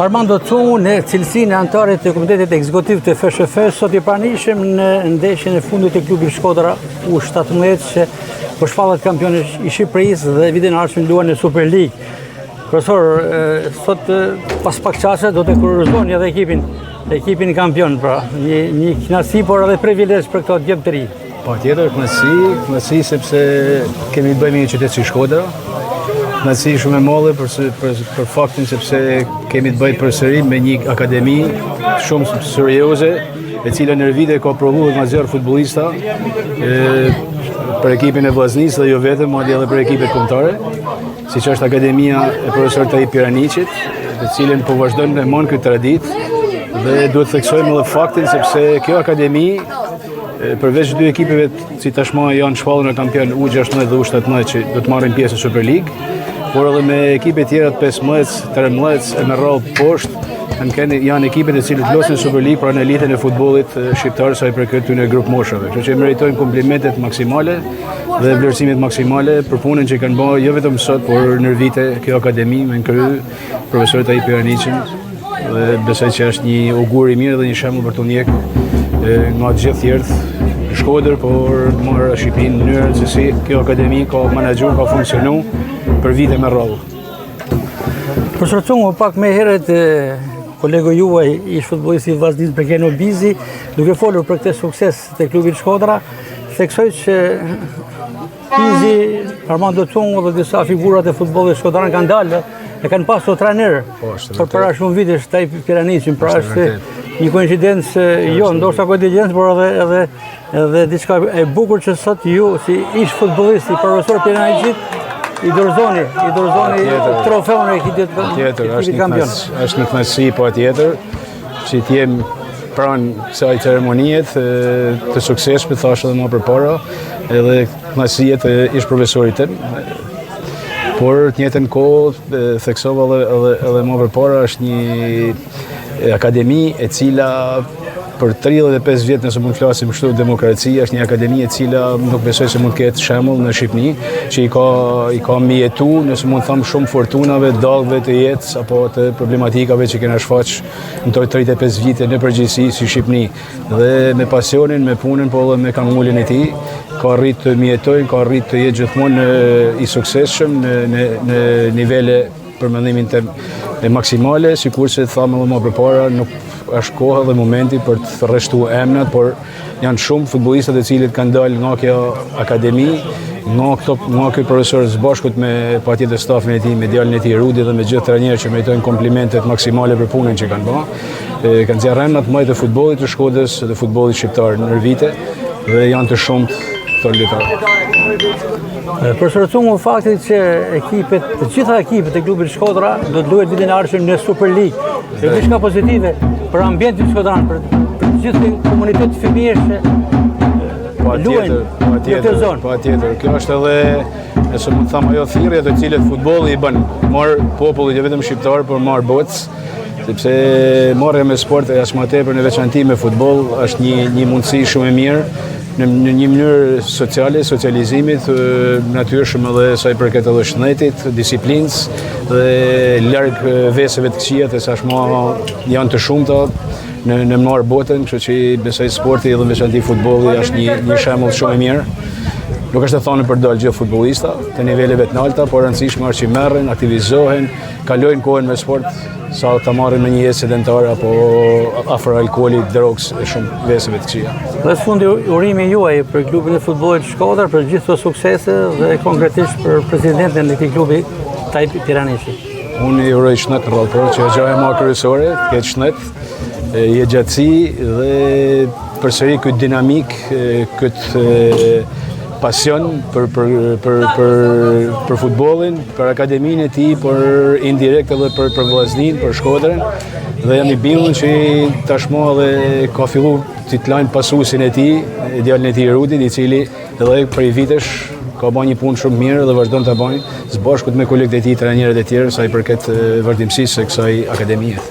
Armando Cungu në cilësinë e anëtarit të Komitetit Ekzekutiv të FSHF-s sot I pranishëm në ndeshjen e fundit të klubit Shkodra U17 që po shpallet kampion I Shqipërisë dhe vitin e ardhshëm luan në Super League. Profesor, sot pas pak çase do të kurorëzoni edhe ekipin kampion, pra një kënaqësi por edhe privilegj për këto djem të ri. Patjetër, kënaqësi sepse kemi të bëjmë një qytet si Shkodra. Kënaqësi shumë e madhe për faktin sepse kemi të bëjmë përsëri me një akademi shumë serioze, e cila në vite ka provuar të zgjedhë futbollista për ekipin e vllaznisë dhe jo vetëm, madje edhe për ekipet kombëtare, siç është Akademia e Profesor Tayyip Piraniçit, të cilën po vazhdon të mban këtë traditë dhe duhet të theksojmë edhe faktin sepse kjo akademi përveç dy ekipeve si tashmë janë shpallur në kampion U16 dhe U17 që do të marrin pjesë në Super League, por edhe me ekipe tjera të 15, 13 e me radhë poshtë, janë ekipet e cilët luajnë Super League pra në elitën e futbollit shqiptar sa I përket në grup moshave. Kështu që meritojnë komplimentet maksimale dhe vlerësimet maksimale për punën që kanë bërë jo vetëm sot, por në vite kjo akademi me kry profesor Tayyip Piraniçin dhe besoj që është një augur I mirë dhe një shembull për të ndjekur nga të gjithë tjerët në Shkodër, por të marrë Shqipërinë në mënyrë se si kjo akademi ka menaxhuar, ka funksionuar për vite me radhë. Profesor Cungu, pak më herët kolegu juaj ish futbollisti I vllaznisë Bergeno Bizi, duke folur për këtë sukses të klubit Shkodra, theksoi që Bizi, Armando Cungu dhe disa figurat e futbollit shkodran kanë dalë, e kanë pasur trajner për para shumë vitesh Tayyip Piraniçin, pra është një koincidencë ndoshta koincidencë, por edhe diçka e bukur që sot ju si ish futbollist I profesor Piraniçit I dorëzoni trofeun e ekipit kampion. Është një kënaqësi patjetër që të jem pranë kësaj ceremonie të suksesshme, thash edhe më përpara, edhe kënaqësia të ish profesorit tim. Por të njëjtën kohë theksova edhe më përpara është një akademi e cila për 35 vjet nëse mund të flasim kështu demokracia, është një akademi e cila nuk besoj se mund të ketë shembull në Shqipëri, që I ka mbijetu, nëse mund të them shumë fortunave, dallëve të jetës apo të problematikave që kena shfaq në to 35 vite në përgjithësi si Shqipëri. Dhe me pasionin, me punën, po edhe me kangullin e tij, ka arrit të mbijetojë, ka arrit të jetë gjithmonë I suksesshëm në nivele për mendimin tim maksimale, sikurse thamë edhe më përpara, nuk është koha dhe momenti për të rreshtuar emrat, por janë shumë futbollistat e cilët kanë dalë nga kjo akademi, nga ky profesor së bashkut me patjetër stafin e tij, me djalin e tij Rudi dhe me gjithë trajnerët që meritojnë komplimentet maksimale për punën që kanë bërë. Kanë nxjerrë emra të mëdha të futbollit të Shkodrës dhe futbollit shqiptar në vite dhe janë të shumtë këto lojtarë. Profesor Cungu, fakti që të gjitha ekipet e klubit Shkodra do të luajnë vitin e ardhshëm në Super League, është diçka pozitive për ambientin shkodran, për gjithë komunitetin fëmijësh që luajnë në këtë zonë. Patjetër, kjo është edhe nëse mund të them ajo thirrje të cilët futbolli I bën, marr popullit jo vetëm shqiptar, por marr botës, sepse marrja me sport e as më tepër në veçanti me futboll është një mundësi shumë e mirë në një mënyrë sociale, socializimit, natyrshëm edhe sa I përket edhe shëndetit, disiplinës dhe larg veseve të këqija, se tashmë janë të shumta në marrë botën, kështu që besoj sporti edhe veçanti futbolli është një shembull shumë I mirë. Nuk është të thonë për dalë gjithë futbollista të niveleve të larta, por rëndësishme është që merren, aktivizohen, kalojnë kohën me sport, sa ta marrin me një jetë sedentare apo afër alkoolit, drogës e shumë veseve të këqija. Dhe së fundi urimi juaj për klubin e futbollit Shkodër, për gjithë të suksese dhe konkretisht për presidentin e këtij klubi, Tayyip Piraniçi. Unë I uroj shëndet në radhë, që është gjëja më kryesore, të ketë shëndet, jetëgjatësi dhe përsëri këtë dinamik, këtë pasion për futbollin, për akademinë e tij, por indirekt edhe për vllaznin, për Shkodrën, dhe jam I bindur që tashmë edhe ka filluar të lajnë pasuesin e tij, djalin e tij Rudit, I cili edhe prej vitesh ka bërë një punë shumë mirë dhe vazhdon ta bëjë së bashku me kolegët e tij, trajnerët e tjerë, sa I përket vazhdimësisë së kësaj akademie.